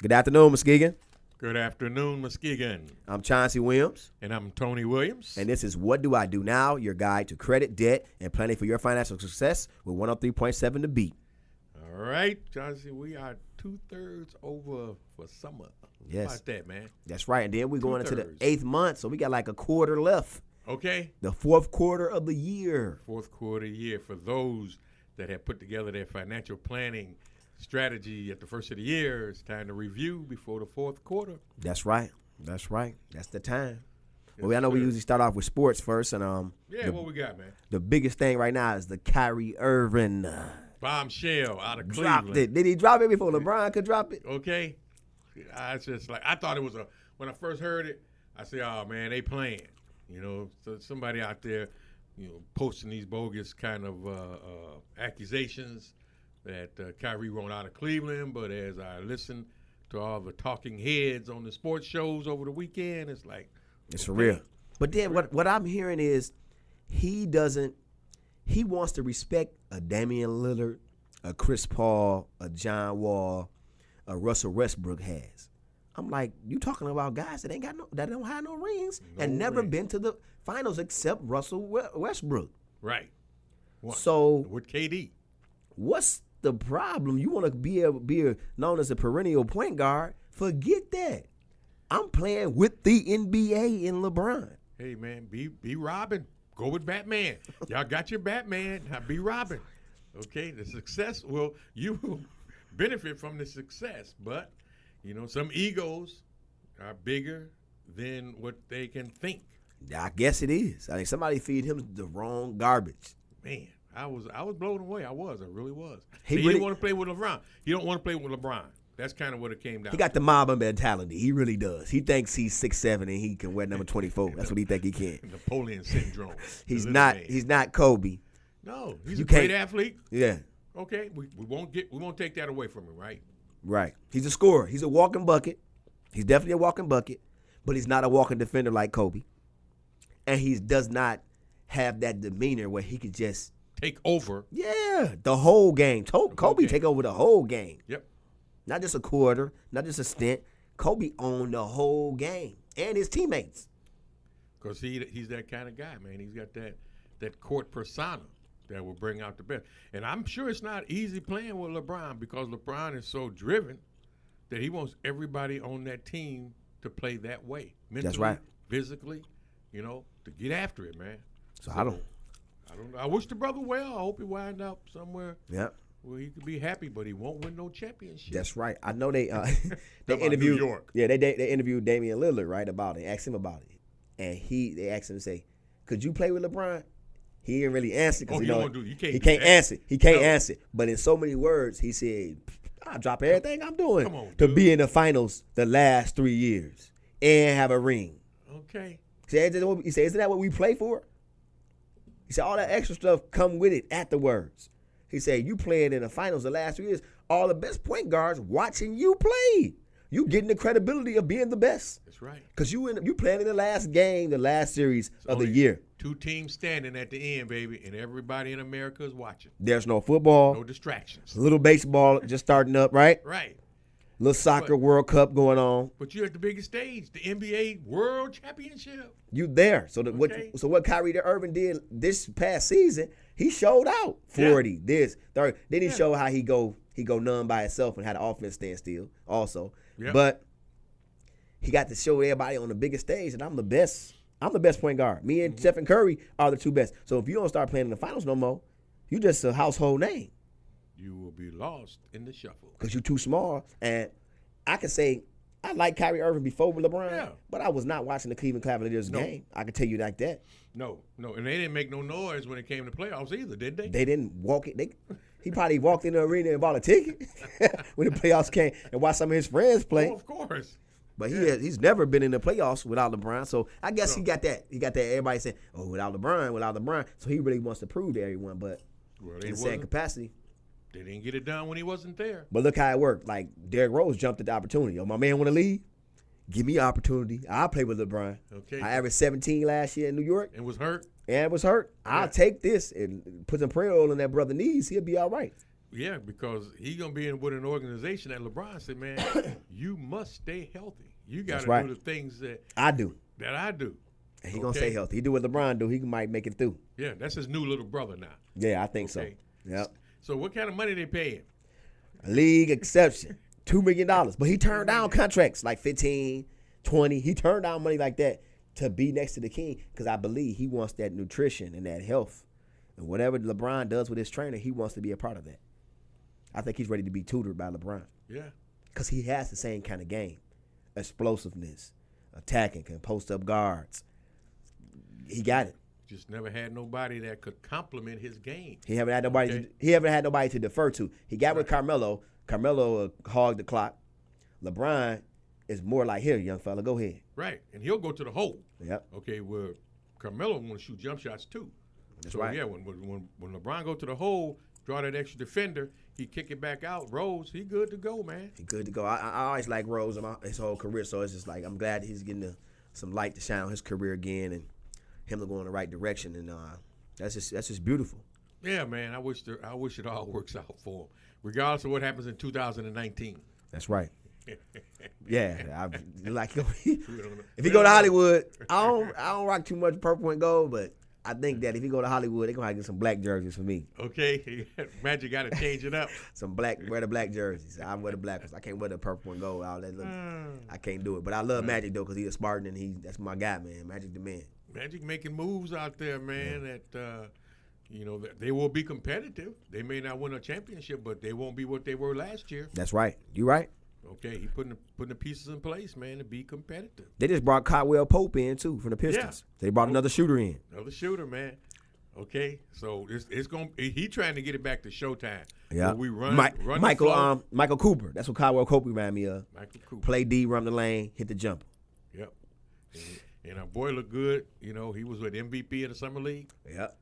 Good afternoon, Muskegon. Good afternoon, Muskegon. I'm Chauncey Williams. And I'm Tony Williams. And this is What Do I Do Now, your guide to credit, debt, and planning for your financial success with 103.7 The Beat. All right, Chauncey, we are 2/3 over for summer. Yes. How about that, man? That's right. And then we're going into the 2/3. 8th month, so we got like a quarter left. Okay. The 4th quarter of the year. Fourth quarter year for those that have put together their financial planning strategy at the first of the year. It's time to review before the fourth quarter. That's right. That's right. That's the time. Yes, Well, I know we sir. usually start off with sports first, and What we got, man? the biggest thing right now is the Kyrie Irving Bombshell out of dropped Cleveland. it. Did he drop it before LeBron could drop it? Okay. I just I thought it was when I first heard it, I said, oh man, they playing. So somebody out there, posting these bogus kind of accusations that Kyrie went out of Cleveland. But as I listened to all the talking heads on the sports shows over the weekend, it's like It's for real. But then what I'm hearing is he wants to respect a Damian Lillard, a Chris Paul, a John Wall, a Russell Westbrook has. I'm like, you talking about guys that don't have no rings and never been to the finals except Russell Westbrook. Right. What? So with KD. What's the problem? You want to be known as a perennial point guard? Forget that. I'm playing with the NBA and LeBron. Hey man, be Robin. Go with Batman. Y'all got your Batman. Now be Robin. Okay, the success. Well, you will benefit from the success, but some egos are bigger than what they can think. I guess it is. I mean, somebody feed him the wrong garbage. Man, I was blown away. I really was. He didn't want to play with LeBron. He don't want to play with LeBron. That's kind of what it came down. He got the Mamba mentality. He really does. He thinks he's 6'7" and he can wear number 24. That's what he think he can. Napoleon syndrome. He's not Kobe. No, he's a great athlete. Yeah. Okay, we won't take that away from him, right? Right. He's a scorer. He's a walking bucket. He's definitely a walking bucket, but he's not a walking defender like Kobe. And he does not have that demeanor where he could just take over. Yeah, the whole game. Kobe take over the whole game. Yep. Not just a quarter, not just a stint. Kobe owned the whole game and his teammates. Because he's that kind of guy, man. He's got that court persona that will bring out the best. And I'm sure it's not easy playing with LeBron because LeBron is so driven that he wants everybody on that team to play that way. Mentally, that's right. Physically, to get after it, man. So I don't know. I wish the brother well. I hope he wind up somewhere. Yep. Well, he could be happy, but he won't win no championship. That's right. I know they interviewed New York. Yeah, they interviewed Damian Lillard about it. Asked him about it, and they asked him to say, "Could you play with LeBron?" He didn't really answer because he can't answer. He can't answer. But in so many words, he said, "I'll drop everything I'm doing to be in the finals the last 3 years and have a ring." Okay. He said, "Isn't that what we play for?" He said, "All that extra stuff come with it afterwards." He said, "You playing in the finals the last 3 years, all the best point guards watching you play. You getting the credibility of being the best." That's right. Because you playing in the last game, the last series of the year. 2 teams standing at the end, baby, and everybody in America is watching. There's no football. No distractions. Little baseball just starting up, right? Right. Little soccer World Cup going on. But you're at the biggest stage, the NBA World Championship. You there. So what Kyrie Irving did this past season, he showed out 40, this, 30. Then he showed how he go none by himself and how the offense stand still also. Yep. But he got to show everybody on the biggest stage that I'm the best. I'm the best point guard. Me and Stephen Curry are the 2 best. So if you don't start playing in the finals no more, you just a household name. You will be lost in the shuffle. Because you're too small. And I can say I like Kyrie Irving before LeBron, but I was not watching the Cleveland Cavaliers game. I can tell you like that. No. And they didn't make no noise when it came to playoffs either, did they? They didn't walk it. He probably walked in the arena and bought a ticket when the playoffs came and watched some of his friends play. Oh, of course. But he's never been in the playoffs without LeBron. So I guess he got that. He got that. Everybody saying, "Oh, without LeBron." So he really wants to prove to everyone, but in the same capacity. They didn't get it done when he wasn't there. But look how it worked. Like Derrick Rose jumped at the opportunity. Oh, my man want to leave? Give me an opportunity. I'll play with LeBron. Okay. I averaged 17 last year in New York. And was hurt. I'll take this and put some prayer oil in that brother's knees. He'll be all right. Yeah, because he's gonna be in with an organization that LeBron said, man, you must stay healthy. You got to do the things that I do. That I do. And he gonna stay healthy. He do what LeBron do. He might make it through. Yeah, that's his new little brother now. Yeah, I think so. Yep. So what kind of money they paying? A league exception, $2 million. But he turned down contracts like 15, 20. He turned down money like that to be next to the king because I believe he wants that nutrition and that health. And whatever LeBron does with his trainer, he wants to be a part of that. I think he's ready to be tutored by LeBron. Yeah. Because he has the same kind of game. Explosiveness, attacking, can post up guards. He got it. Just never had nobody that could complement his game. He haven't had nobody. He haven't had nobody to defer to. He got with Carmelo. Carmelo hogged the clock. LeBron is more like, here, young fella, go ahead. Right, and he'll go to the hole. Yep. Okay, where Carmelo want to shoot jump shots too. That's so, right. Yeah, when LeBron go to the hole, draw that extra defender, he kick it back out. Rose, he good to go, man. He good to go. I always like Rose in his whole career, so it's just like I'm glad he's getting some light to shine on his career again and him to go in the right direction, and that's just beautiful. Yeah, man. I wish it all works out for him, regardless of what happens in 2019. That's right. Yeah, if he go to Hollywood, I don't rock too much purple and gold, but I think that if he go to Hollywood, they're gonna have to get some black jerseys for me. Okay, Magic got to change it up. Wear the black jerseys. I wear the black ones. I can't wear the purple and gold. All that I can't do it. But I love Magic though, because he's a Spartan and that's my guy, man. Magic the man. Magic making moves out there, man. That that they will be competitive. They may not win a championship, but they won't be what they were last year. That's right. You right. Okay, he putting the pieces in place, man, to be competitive. They just brought Caldwell Pope in too from the Pistons. Yeah. They brought another shooter in. Another shooter, man. Okay, so it's going. He trying to get it back to Showtime. Yeah, we run Michael Cooper. That's what Caldwell Pope remind me of. Michael Cooper. Play D, run the lane, hit the jumper. Yep. And our boy looked good. You know, he was with MVP of the summer league. Yep.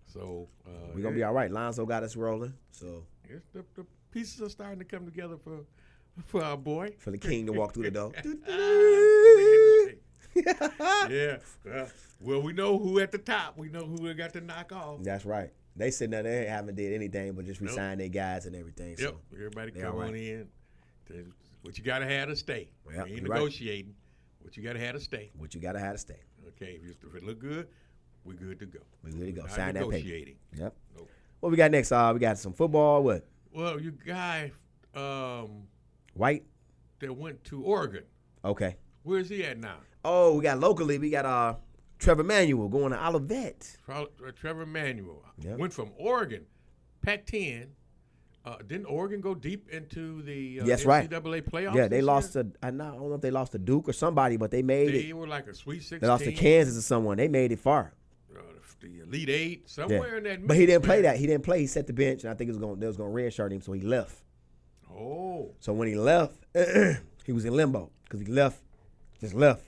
So we're gonna be all right. Lonzo got us rolling. So the pieces are starting to come together for our boy. For the king to walk through the door. Yeah. Well, we know who at the top. We know who we got to knock off. That's right. They sitting there, they haven't did anything but just resign their guys and everything. Yep. So everybody come on in. What you got to have to stay. Yep. You ain't negotiating. What you got to have to stay. What you got to have to stay. Okay. If it look good, we're good to go. We're good to go. Not sign that paper. Yep. Nope. What we got next? We got some football. What? Well, you guy White that went to Oregon. Okay. Where's he at now? Oh, we got locally. We got Trevor Manuel going to Olivet. Trevor Manuel Yep. went from Oregon, Pac-10. Didn't Oregon go deep into the NCAA playoffs? Yeah, they lost to. I don't know if they lost to Duke or somebody, but they made it. They were like a Sweet 16. They lost to Kansas or someone. They made it far. The Elite Eight, somewhere in that mix. But he didn't play that. He didn't play. He set the bench, and I think they was going to redshirt him, so he left. Oh. So when he left, he was in limbo because he just left.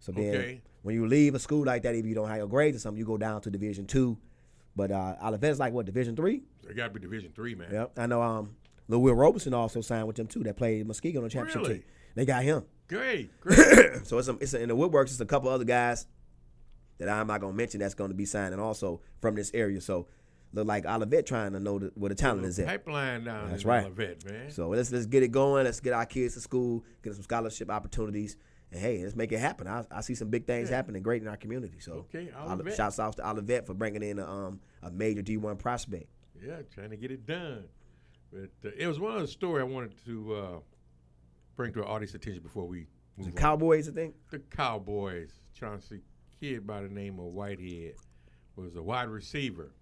So then when you leave a school like that, if you don't have your grades or something, you go down to Division II. But Olivet's like, what, Division III? They got to be Division III, man. Yep. I know Lil Will Robeson also signed with them, too, that played Muskegon on the championship team. They got him. Great. So it's in the woodworks. It's a couple other guys that I'm not going to mention that's going to be signing also from this area. So look like Olivet trying to know where the talent is at. Pipeline down That's in right. Olivet, man. So let's get it going. Let's get our kids to school, get some scholarship opportunities, and hey, let's make it happen. I see some big things happening great in our community. So Olivet. Shouts out to Olivet for bringing in a major D1 prospect. Yeah, trying to get it done. But it was one of the stories I wanted to bring to our audience attention before we move on. The Cowboys, I think? The Cowboys. Chauncey, kid by the name of Whitehead, was a wide receiver.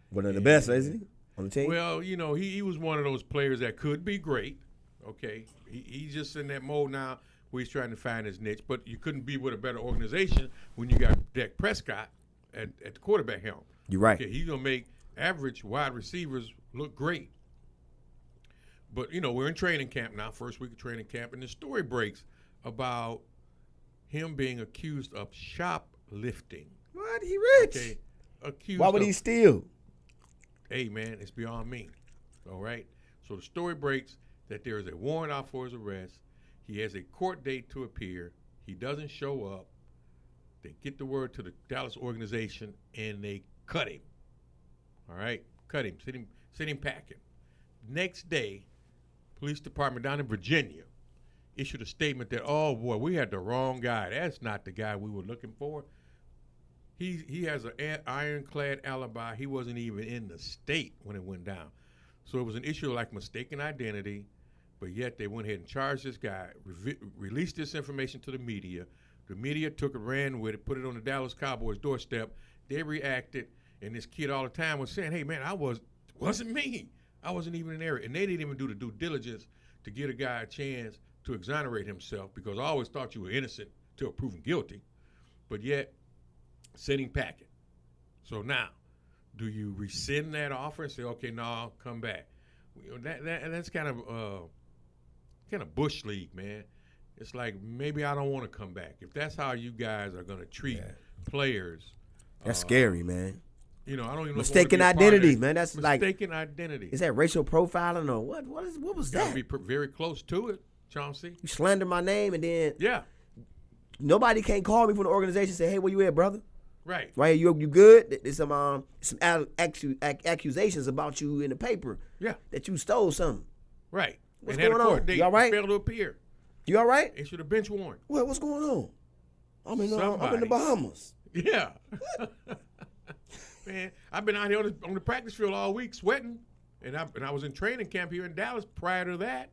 One of the best, isn't he, on the team? Well, he was one of those players that could be great. Okay, he's just in that mode now where he's trying to find his niche. But you couldn't be with a better organization when you got Dak Prescott at the quarterback helm. You're right. Okay, he's gonna make average wide receivers look great. But we're in training camp now, first week of training camp, and the story breaks about him being accused of shoplifting. What? He rich? Okay, accused. Why would he steal? Hey, man, it's beyond me. All right? So the story breaks that there is a warrant out for his arrest. He has a court date to appear. He doesn't show up. They get the word to the Dallas organization, and they cut him. All right? Cut him. Send him packing. next day, police department down in Virginia issued a statement that, oh boy, we had the wrong guy. That's not the guy we were looking for. He has an ironclad alibi. He wasn't even in the state when it went down. So it was an issue of like mistaken identity, but yet they went ahead and charged this guy, released this information to the media. The media took it, ran with it, put it on the Dallas Cowboys doorstep. They reacted, and this kid all the time was saying, hey, man, wasn't me. I wasn't even in the area. And they didn't even do the due diligence to give a guy a chance to exonerate himself, because I always thought you were innocent till proven guilty, but yet sending packet. So now, do you rescind that offer and say, okay, no, come back? You know, that's kind of bush league, man. It's like, maybe I don't want to come back. If that's how you guys are going to treat players. That's scary, man. You know, I don't even know. Mistaken identity, man. That's mistaken identity. Is that racial profiling or what? What was that? Be very close to it, Chauncey. You slander my name and then nobody can't call me from the organization and say, hey, where you at, brother? Right. Right? You good? There's some accusations about you in the paper. Yeah. That you stole something. Right. What's going on? You all right? Failed to appear. You all right? Issued a bench warrant. What's going on? I'm in the Bahamas. Yeah. Man, I've been out here on the practice field all week sweating, and I was in training camp here in Dallas prior to that,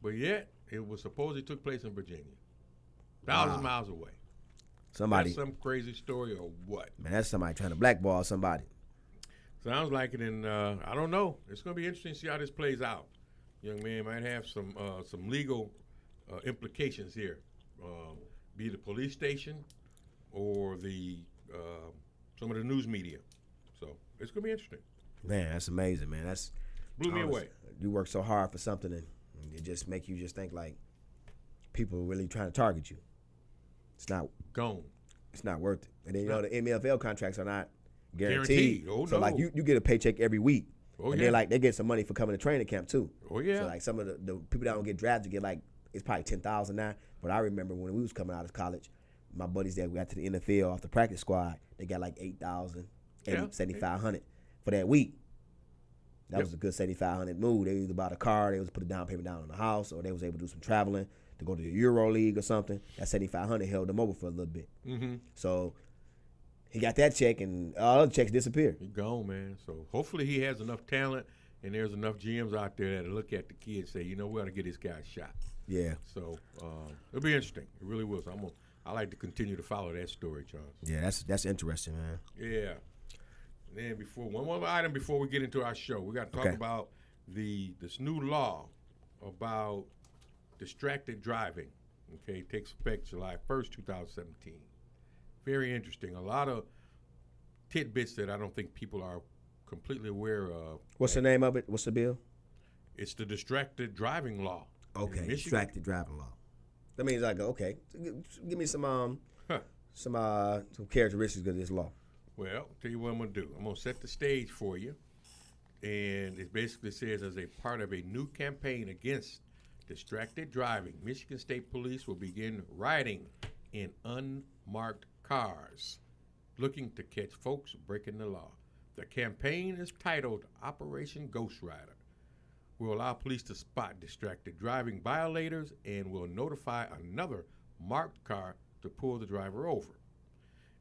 but yet it was supposedly took place in Virginia, thousands of miles away. Somebody. That's some crazy story or what? Man, that's somebody trying to blackball somebody. Sounds like it, and I don't know. It's going to be interesting to see how this plays out. Young man might have some legal implications here, be the police station or the some of the news media. So it's going to be interesting. Man, that's amazing, man. That's blew me away. You work so hard for something, and it just make you just think like people are really trying to target you. It's not gone. It's not worth it. And then you know the MLFL contracts are not guaranteed. Oh, so no. like you get a paycheck every week. Oh, and they get some money for coming to training camp too. Oh yeah. So like some of the people that don't get drafted get like it's probably $10,000 now. But I remember when we was coming out of college, my buddies that got to the NFL off the practice squad, they got like $8,000, $7,500 for that week. That was a good $7,500 move. They either bought a car, they was put a down payment down on the house, or they was able to do some traveling to go to the Euro League or something. That $7,500 held them over for a little bit. Mm-hmm. So he got that check, and all other checks disappeared. He gone, man. So hopefully he has enough talent, and there's enough GMs out there that look at the kid and say, you know, we ought to get this guy a shot. Yeah. So it'll be interesting. It really will. So I like to continue to follow that story, Charles. Yeah, that's interesting, man. Yeah. And then one more item before we get into our show, we got to talk about this new law about distracted driving. Okay, it takes effect July 1st, 2017. Very interesting. A lot of tidbits that I don't think people are completely aware of. What's the name of it? What's the bill? It's the distracted driving law. Okay, distracted driving law. That means like, okay, give me some characteristics of this law. Well, I'll tell you what I'm going to do. I'm going to set the stage for you. And it basically says, as a part of a new campaign against distracted driving, Michigan State Police will begin riding in unmarked cars, looking to catch folks breaking the law. The campaign is titled Operation Ghost Rider. Will allow police to spot distracted driving violators and will notify another marked car to pull the driver over.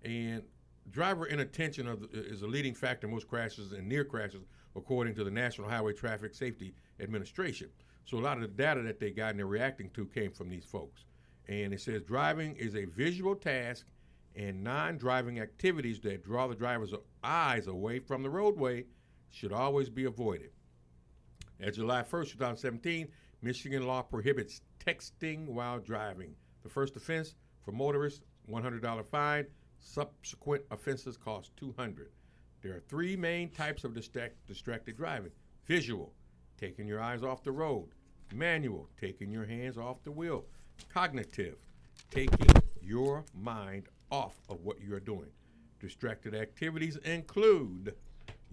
And driver inattention is a leading factor in most crashes and near crashes, according to the National Highway Traffic Safety Administration. So a lot of the data that they got and they're reacting to came from these folks. And it says driving is a visual task, and non-driving activities that draw the driver's eyes away from the roadway should always be avoided. As July 1st, 2017, Michigan law prohibits texting while driving. The first offense for motorists, $100 fine. Subsequent offenses cost $200. There are three main types of distracted driving. Visual, taking your eyes off the road. Manual, taking your hands off the wheel. Cognitive, taking your mind off of what you are doing. Distracted activities include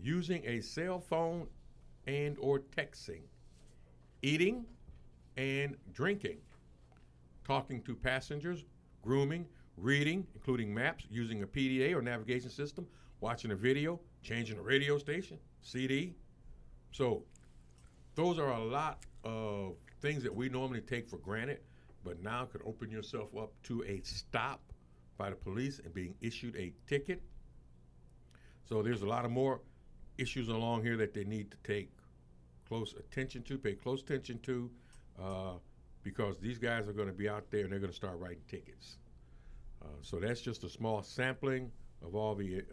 using a cell phone and or texting, eating and drinking, talking to passengers, grooming, reading, including maps, using a PDA or navigation system, watching a video, changing a radio station, CD. So those are a lot of things that we normally take for granted, but now could open yourself up to a stop by the police and being issued a ticket. So there's a lot of more issues along here that they need to take close attention to, pay close attention to, because these guys are going to be out there and they're going to start writing tickets. So that's just a small sampling of all the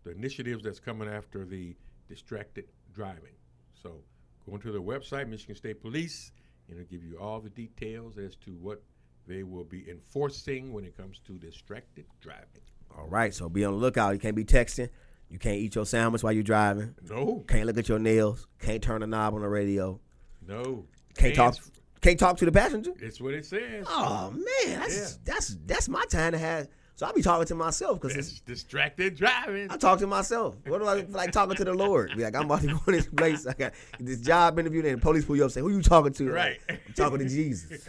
initiatives that's coming after the distracted driving. So go into their website, Michigan State Police, and it'll give you all the details as to what they will be enforcing when it comes to distracted driving. All right, so be on the lookout. You can't be texting. You can't eat your sandwich while you're driving. No. Can't look at your nails. Can't turn the knob on the radio. No. Can't talk to the passenger. That's what it says. Oh man, that's my time to have. So I be talking to myself because it's distracted driving. I talk to myself. What do I like talking to the Lord? Be like, I'm about to go in this place. I got this job interview, and the police pull you up and say, "Who you talking to?" Right. Like, I'm talking to Jesus.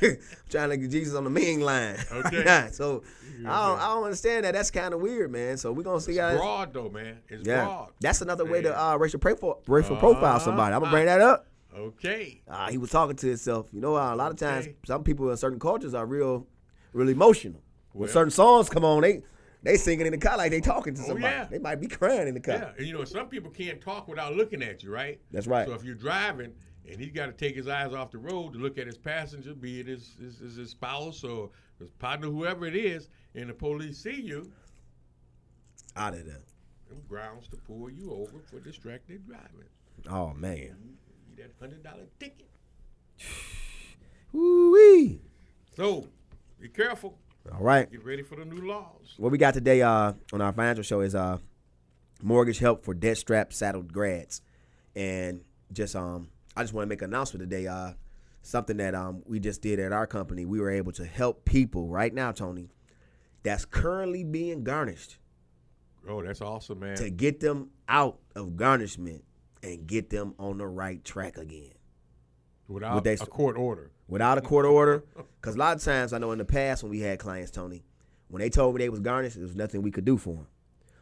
I'm trying to get Jesus on the main line. Okay. Right. So I don't understand that. That's kind of weird, man. So we're gonna see how it's broad though, man. It's broad. That's another way to racial profile somebody. I'm gonna bring that up. Okay. He was talking to himself. You know, a lot of times some people in certain cultures are real emotional. When certain songs come on, they singing in the car like they talking to somebody. Yeah. They might be crying in the car. Yeah, and you know, some people can't talk without looking at you, right? That's right. So if you're driving and he's got to take his eyes off the road to look at his passenger, be it his spouse or his partner, whoever it is, and the police see you, out of there. Them grounds to pull you over for distracted driving. Oh man. You that $100 ticket. Woo-wee. So be careful. All right. Get ready for the new laws. What we got today on our financial show is mortgage help for debt-strapped saddled grads. And just I just want to make an announcement today. Something that we just did at our company. We were able to help people right now, Tony, that's currently being garnished. Oh, that's awesome, man. To get them out of garnishment and get them on the right track again. Without a court order. Without a court order. Because a lot of times, I know in the past when we had clients, Tony, when they told me they was garnished, there was nothing we could do for them.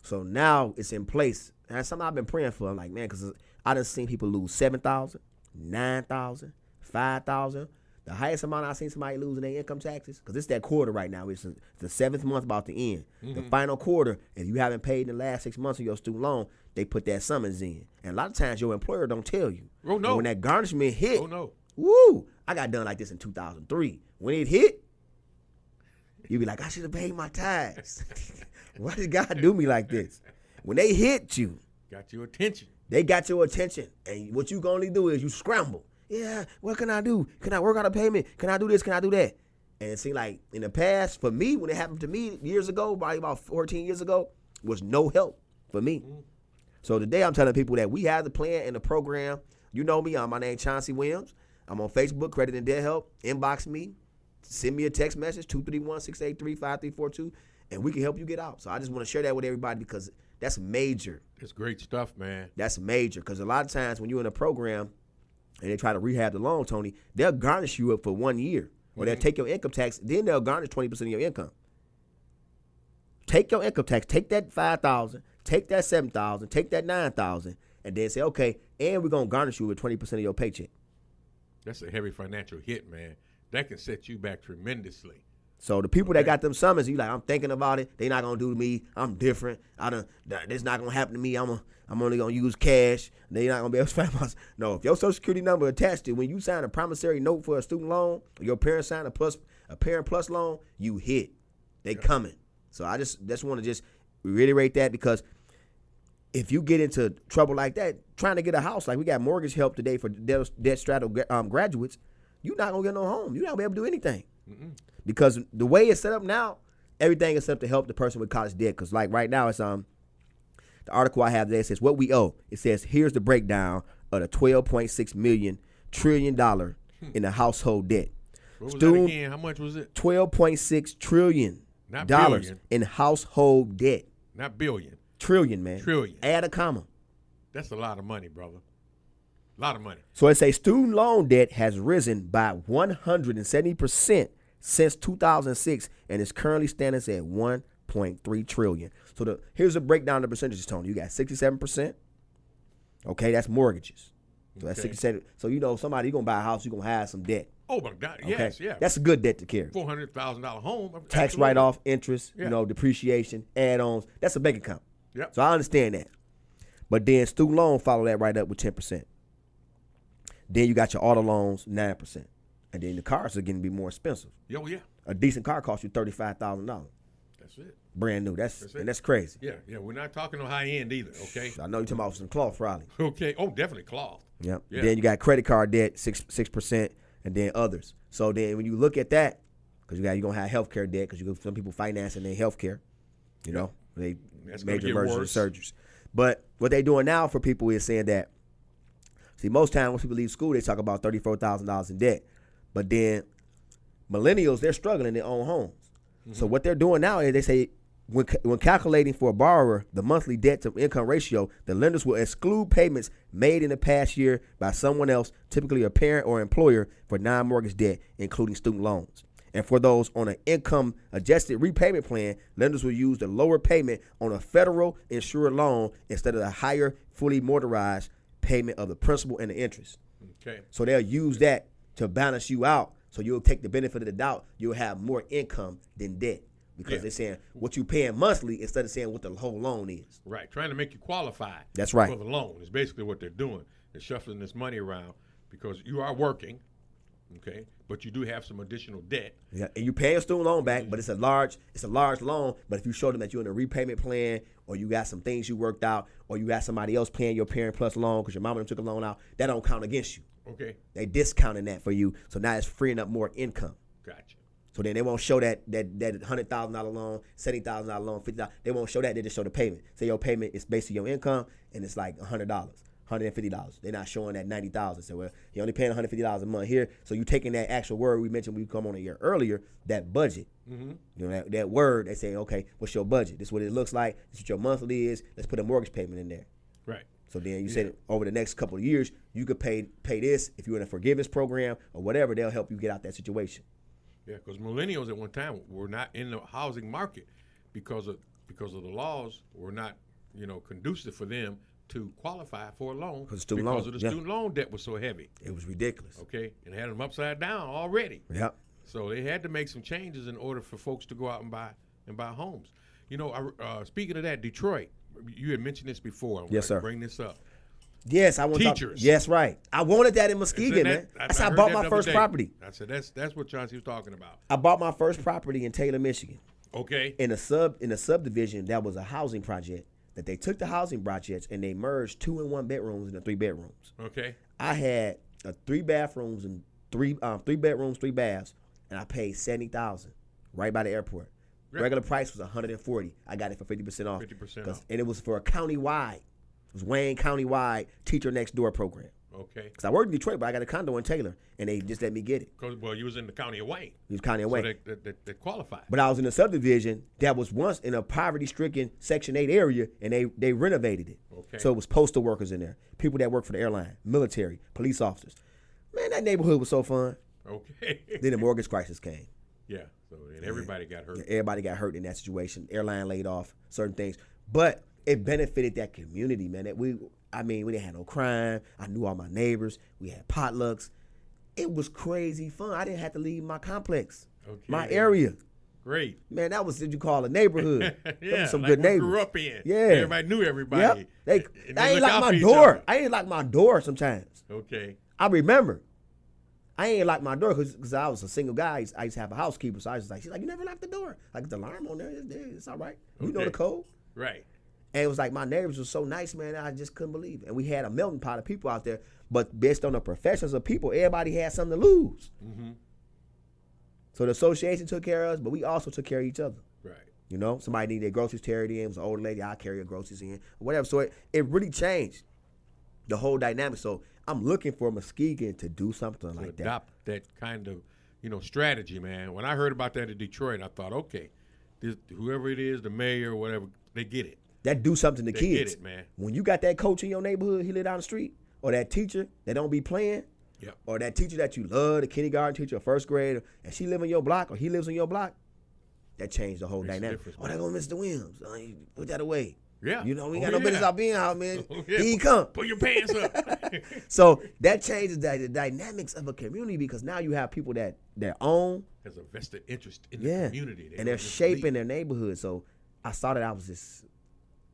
So now it's in place. And that's something I've been praying for. I'm like, man, because I done seen people lose $7,000, $9,000, $5,000. The highest amount I've seen somebody lose in their income taxes, because it's that quarter right now. It's the 7th month about to end. Mm-hmm. The final quarter, if you haven't paid in the last 6 months of your student loan, they put that summons in. And a lot of times your employer don't tell you. Oh, no. And when that garnishment hit, oh, no. Woo, I got done like this in 2003. When it hit, you be like, I should have paid my tithes. Why did God do me like this? When they hit you. Got your attention. They got your attention. And what you gonna only do is you scramble. Yeah, what can I do? Can I work out a payment? Can I do this? Can I do that? And it seemed like in the past, for me, when it happened to me years ago, probably about 14 years ago, was no help for me. Mm-hmm. So today I'm telling people that we have the plan and the program. You know me, my name Chauncey Williams. I'm on Facebook, Credit and Debt Help. Inbox me. Send me a text message, 231-683-5342, and we can help you get out. So I just want to share that with everybody because that's major. It's great stuff, man. That's major because a lot of times when you're in a program and they try to rehab the loan, Tony, they'll garnish you up for 1 year. Or they'll take your income tax, then they'll garnish 20% of your income. Take your income tax, take that $5,000, take that $7,000, take that $9,000, and then say, okay, and we're going to garnish you with 20% of your paycheck. That's a heavy financial hit, man. That can set you back tremendously. So the people that got them summons, you like, I'm thinking about it. They not gonna do to me. I'm different. This not gonna happen to me. I'm only gonna use cash. They not gonna be able to find my. No, if your Social Security number attached to when you sign a promissory note for a student loan, or your parents sign a parent plus loan, you hit. They coming. So I just want to just reiterate that because if you get into trouble like that, trying to get a house, like we got mortgage help today for debt straddled graduates, you're not gonna get no home. You're not gonna be able to do anything. Mm-mm. Because the way it's set up now, everything is set up to help the person with college debt. Because like right now, it's the article I have there says what we owe. It says here's the breakdown of the $12.6 trillion in the household debt. What was that again? How much was it? $12.6 trillion in household debt. Not billion. Trillion, man. Trillion. Add a comma. That's a lot of money, brother. A lot of money. So it says student loan debt has risen by 170% since 2006 and is currently standing at $1.3 trillion. So here's a breakdown of the percentages, Tony. You got 67%, Okay, that's mortgages. So Okay. that's 6%. So you know, somebody you gonna buy a house, you gonna have some debt. Oh my God! Okay? Yes, yeah. That's a good debt to carry. $400,000 home. Tax Absolutely. write-off, interest, Yeah. you know, depreciation, add-ons. That's a bank account. Yep. So I understand that. But then student loan follow that right up with 10%. Then you got your auto loans, 9%. And then the cars are getting to be more expensive. Oh yeah. A decent car costs you $35,000. That's it. Brand new. That's it. And that's crazy. Yeah. We're not talking no high end either. Okay. I know you're talking about some cloth probably. Okay. Oh, definitely cloth. Yep. Yeah. Then you got credit card debt, 6%, and then others. So then when you look at that, because you're gonna have healthcare debt, because some people financing their healthcare, you know, they That's gonna major get emergency worse. surgeries. But what they doing now for people is saying that, see, most times when people leave school, they talk about $34,000 in debt, but then millennials, they're struggling in their own homes. Mm-hmm. So what they're doing now is they say when calculating for a borrower the monthly debt to income ratio, the lenders will exclude payments made in the past year by someone else, typically a parent or employer, for non-mortgage debt, including student loans. And for those on an income adjusted repayment plan, lenders will use the lower payment on a federal insured loan instead of the higher fully mortgageized payment of the principal and the interest. Okay. So they'll use that to balance you out. So you'll take the benefit of the doubt. You'll have more income than debt, because they're saying what you paying monthly instead of saying what the whole loan is. Right. Trying to make you qualify. That's right. For the loan is basically what they're doing. They're shuffling this money around because you are working, okay, but you do have some additional debt. Yeah, and you pay a student loan back, but it's a large loan. But if you show them that you're in a repayment plan, or you got some things you worked out, or you got somebody else paying your parent plus loan because your mama took a loan out, that don't count against you. Okay. They discounting that for you, so now it's freeing up more income. Gotcha. So then they won't show that $100,000 loan, $70,000 loan, $50,000. They won't show that. They just show the payment. Say your payment is based on your income, and it's like $100, $150. They're not showing that $90,000. So well, you're only paying $150 a month here. So you taking that actual word we mentioned we come on a year earlier, that budget. Mm-hmm. You know that word. They say, okay, what's your budget? This is what it looks like. This is what your monthly is. Let's put a mortgage payment in there. Right. So then you said over the next couple of years, you could pay this. If you're in a forgiveness program or whatever, they'll help you get out that situation. Yeah, because millennials at one time were not in the housing market because of the laws were not, conducive for them to qualify for a loan because of the student loan debt was so heavy. It was ridiculous. Okay, and had them upside down already. Yep. So they had to make some changes in order for folks to go out and buy homes. Speaking of that, Detroit, you had mentioned this before. Yes, sir. Bring this up. Yes, I want teachers. Yes, right. I wanted that in Muskegon, man. That's how I bought my first property. I said that's what Chauncey was talking about. I bought my first property in Taylor, Michigan. Okay. In a subdivision that was a housing project that they took the housing projects and they merged 2 and 1 bedrooms into 3 bedrooms. Okay. I had 3 bathrooms and 3 bedrooms, 3 baths, and I paid $70,000 right by the airport. Right. Regular price was $140. I got it for 50% off. 50% off. And it was for a county-wide. It was Wayne County-wide teacher next door program. Okay. Because I worked in Detroit, but I got a condo in Taylor, and they just let me get it. Well, you was in the county of Wayne. You was county of Wayne. So they qualified. But I was in a subdivision that was once in a poverty-stricken Section 8 area, and they renovated it. Okay. So it was postal workers in there, people that work for the airline, military, police officers. Man, that neighborhood was so fun. Okay. Then the mortgage crisis came. Yeah. So and everybody got hurt. Everybody got hurt in that situation. Airline laid off certain things, but it benefited that community, man. We didn't have no crime. I knew all my neighbors. We had potlucks. It was crazy fun. I didn't have to leave my complex, my area. Great. Man, that was what you call a neighborhood. Yeah, some like good we neighbors. grew up in. Yeah. Everybody knew everybody. Yep. And I they ain't look lock out my for each door. other. I ain't lock my door sometimes. Okay. I remember. I ain't lock my door because I was a single guy. I used to have a housekeeper, so I was like, she's like, you never lock the door. Like, the alarm on there, it's all right. You know the code. Right. And it was like my neighbors were so nice, man, I just couldn't believe it. And we had a melting pot of people out there, but based on the professions of people, everybody had something to lose. Mm-hmm. So the association took care of us, but we also took care of each other. Right. You know, somebody needed their groceries carried in. It was an old lady, I'll carry her groceries in, or whatever. So it really changed the whole dynamic. So I'm looking for Muskegon to do something like that. Adopt that kind of, strategy, man. When I heard about that in Detroit, I thought, okay, whoever it is, the mayor or whatever, they get it. That do something to They kids. get it, man. When you got that coach in your neighborhood, he live down the street, or that teacher that don't be playing, Yep. or that teacher that you love, the kindergarten teacher or first grade, and she live in your block or he lives in your block, that changed the whole Makes a dynamic. difference, Oh, they're going to Mr. Williams. Put that away. Yeah. You know, we ain't got no business out being out, man. Yeah. He come. Put your pants up. So that changes the dynamics of a community because now you have people that own. There's a vested interest in the community. And they're shaping their neighborhood. So I saw that I was just,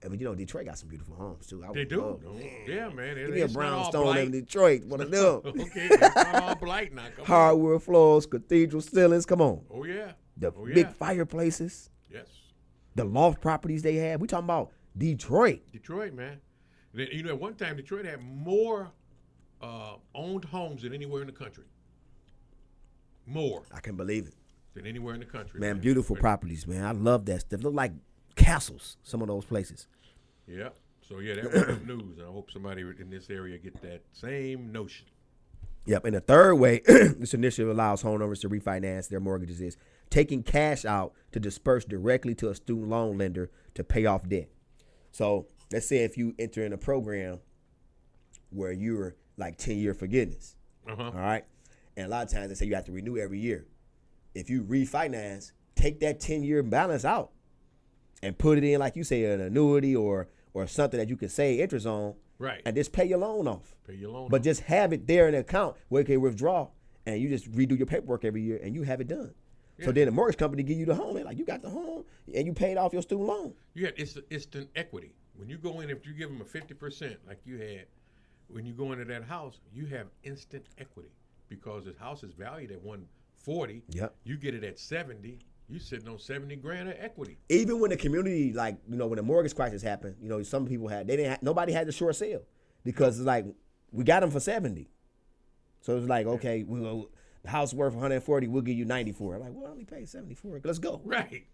I mean, you know, Detroit got some beautiful homes too. They do. Yeah, man. Give me a brownstone in Detroit. One of them. Okay, it's not all blight now. Come Hardwood floors, cathedral ceilings. Come on. Oh, yeah. The big fireplaces. Yes. The loft properties they have. We talking about Detroit. Detroit, man. You know, at one time, Detroit had more owned homes than anywhere in the country. More. I can believe it. Than anywhere in the country. Man, beautiful properties, man. I love that stuff. Look like castles, some of those places. Yeah. So, yeah, that was good news. I hope somebody in this area get that same notion. Yep. And the third way this initiative allows homeowners to refinance their mortgages is taking cash out to disperse directly to a student loan lender to pay off debt. So let's say if you enter in a program where you're like 10-year forgiveness, all right? And a lot of times they say you have to renew every year. If you refinance, take that 10-year balance out and put it in, like you say, an annuity or something that you can save interest on, right? And just pay your loan off. Pay your loan but off. just have it there in an account where you can withdraw, and you just redo your paperwork every year, and you have it done. Yeah. So then the mortgage company give you the home, and like you got the home, and you paid off your student loan. Yeah, it's the instant equity. When you go in, if you give them a 50%, like you had, when you go into that house, you have instant equity because this house is valued at $140. Yep. You get it at 70. You sitting on 70 grand of equity. Even when the community, like, you know, when the mortgage crisis happened, you know, some people nobody had the short sale because it's like we got them for 70. So it's like, okay, the house worth 140, we'll give you 94. I'm like, well, I only paid 74. Let's go. Right.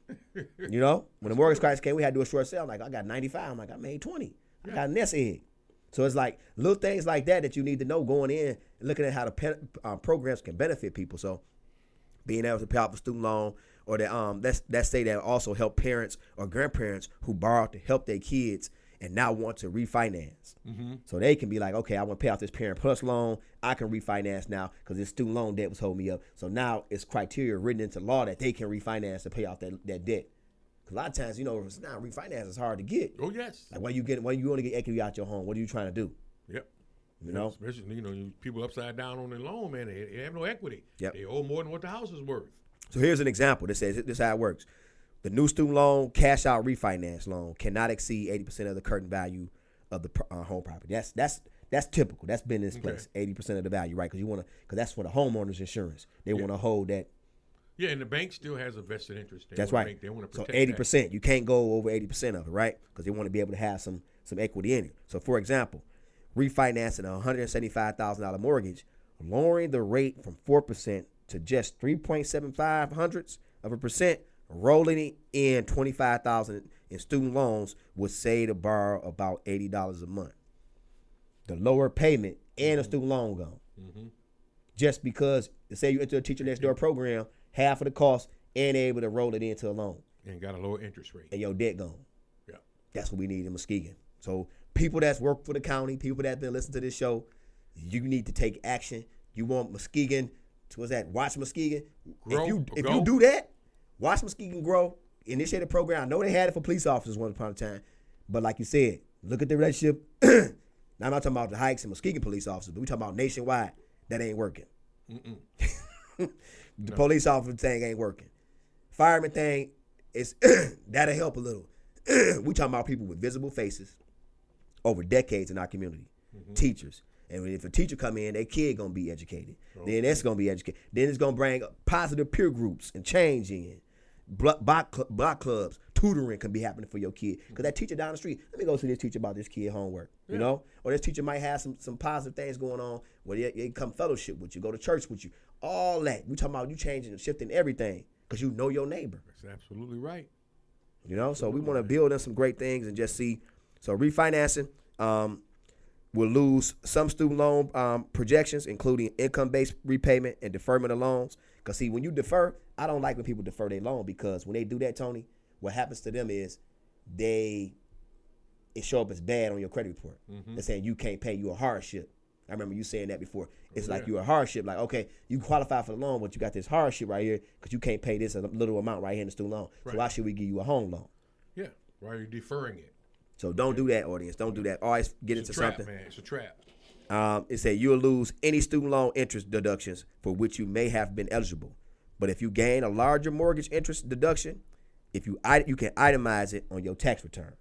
You know, when the mortgage crisis came, we had to do a short sale. I'm like, I got 95. I'm like, I made 20. I got a nest egg. So it's like little things like that you need to know going in and looking at how the programs can benefit people. So being able to pay off a student loan, or that let's say that also help parents or grandparents who borrowed to help their kids and now want to refinance. Mm-hmm. So they can be like, okay, I want to pay off this Parent Plus loan. I can refinance now because this student loan debt was holding me up. So now it's criteria written into law that they can refinance to pay off that debt. Because a lot of times, you know, now refinance is hard to get. Oh, yes. Like when you want to get equity out your home, what are you trying to do? Yep. You know? Especially, you know, people upside down on their loan, man, they have no equity. Yep. They owe more than what the house is worth. So here's an example that says this is how it works. The new student loan cash out refinance loan cannot exceed 80% of the current value of the home property. That's typical. That's been in this place. 80% of the value, right? Because that's for the homeowner's insurance. They want to hold that. Yeah, and the bank still has a vested interest. That's right. They want to so protect 80%. That. You can't go over 80% of it, right? Because they want to be able to have some equity in it. So for example, refinancing a $175,000 mortgage, lowering the rate from 4% to just 3.75%, rolling in $25,000 in student loans would save the borrower about $80 a month. The lower payment and a student loan gone. Mm-hmm. Just because, say you enter a Teacher Next Door program, half of the cost and able to roll it into a loan. And got a lower interest rate. And your debt gone. Yeah. That's what we need in Muskegon. So people that's worked for the county, people that been listening to this show, you need to take action. You want Muskegon, Watch Muskegon. Grow, if you do that, Watch Muskegon grow. Initiate a program. I know they had it for police officers once upon a time. But like you said, look at the relationship. Now I'm not talking about the Heights and Muskegon police officers, but we talking about nationwide. That ain't working. The police officer thing ain't working. Fireman thing, that'll help a little. We talking about people with visible faces over decades in our community. Mm-hmm. Teachers. And if a teacher come in, their kid going to be educated. Okay. Then that's going to be educated. Then it's going to bring positive peer groups and change in. Block clubs, tutoring can be happening for your kid. Because that teacher down the street, let me go see this teacher about this kid homework, you know? Or this teacher might have some positive things going on where they come fellowship with you, go to church with you. All that. We talking about you changing and shifting everything because you know your neighbor. That's absolutely right. You know? So we want to build in some great things and just see. So refinancing, will lose some student loan projections, including income-based repayment and deferment of loans. Because, see, when you defer, I don't like when people defer their loan because when they do that, Tony, what happens to them is it show up as bad on your credit report. Mm-hmm. They're saying you can't pay, you a hardship. I remember you saying that before. It's like you're a hardship. Like, okay, you qualify for the loan, but you got this hardship right here because you can't pay this little amount right here in the student loan. Right. So why should we give you a home loan? Yeah. Why are you deferring it? So don't do that, audience. Don't do that. Always get into something. Man. It's a trap. It said you'll lose any student loan interest deductions for which you may have been eligible. But if you gain a larger mortgage interest deduction, you can itemize it on your tax return.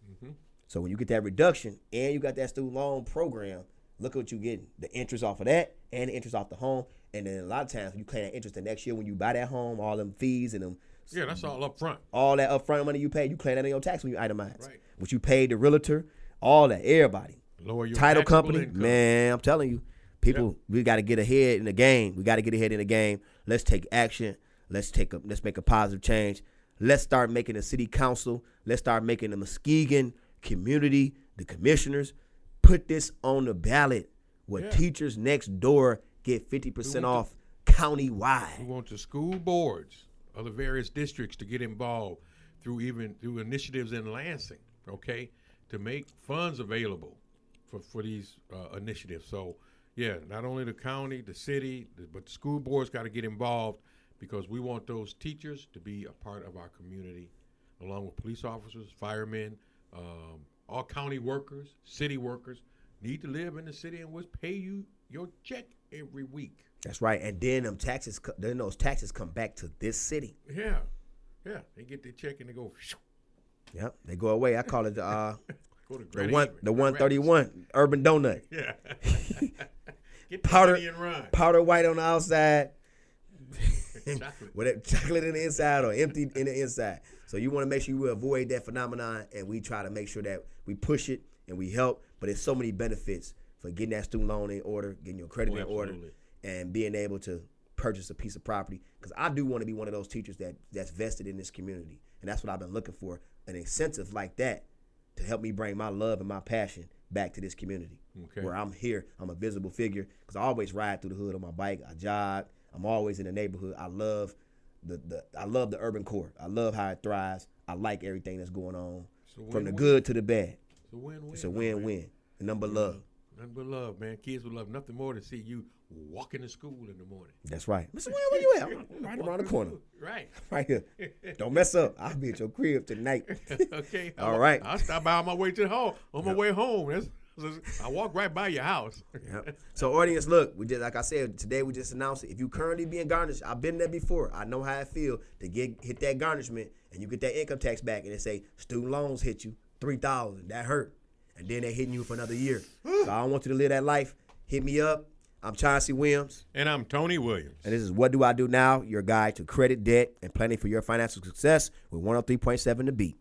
Mm-hmm. So when you get that reduction and you got that student loan program, look at what you're getting. The interest off of that and the interest off the home. And then a lot of times when you claim that interest the next year when you buy that home, all them fees and them. Yeah, that's all up front. All that upfront money you pay, you claim that in your tax when you itemize. Right. What you paid the realtor, all that, everybody. Lower your title company, income. man, I'm telling you, people, we got to get ahead in the game. Let's take action. Let's make a positive change. Let's start making the city council. Let's start making the Muskegon community, the commissioners, put this on the ballot where teachers next door get 50% off countywide. We want the school boards of the various districts to get involved through initiatives in Lansing, okay, to make funds available for these initiatives. So, yeah, not only the county, the city, but the school boards got to get involved because we want those teachers to be a part of our community, along with police officers, firemen, all county workers, city workers need to live in the city and will pay you your check every week. That's right. And then those taxes come back to this city. Yeah. Yeah. They get their check and they go. Yep. They go away. I call it the 131 Rapids. Urban Donut. Yeah. Get powder and run. Powder white on the outside. Chocolate. Chocolate in the inside or empty in the inside. So you want to make sure you avoid that phenomenon, and we try to make sure that we push it and we help. But there's so many benefits for getting that student loan in order, getting your credit in order, and being able to purchase a piece of property. Because I do want to be one of those teachers that's vested in this community, and that's what I've been looking for, an incentive like that to help me bring my love and my passion back to this community. Okay. Where I'm here, I'm a visible figure because I always ride through the hood on my bike. I jog. I'm always in the neighborhood. I love the urban core. I love how it thrives. I like everything that's going on, from the good to the bad. It's a win-win. It's a win-win. And nothing but love. Nothing but love, man. Kids would love nothing more to see you walking to school in the morning. That's right. Mr. Wayne, where you at? I'm right around the corner. Right. Right here. Don't mess up. I'll be at your crib tonight. Okay. All right. I'll stop by on my way to the home. On my way home. I walk right by your house. Yep. So, audience, look, like I said, today we just announced it. If you currently being garnished, I've been there before. I know how it feel to hit that garnishment and you get that income tax back and they say student loans hit you $3,000. That hurt. And then they're hitting you for another year. So I don't want you to live that life. Hit me up. I'm Chauncey Williams. And I'm Tony Williams. And this is What Do I Do Now, your guide to credit, debt, and planning for your financial success with 103.7 The Beat.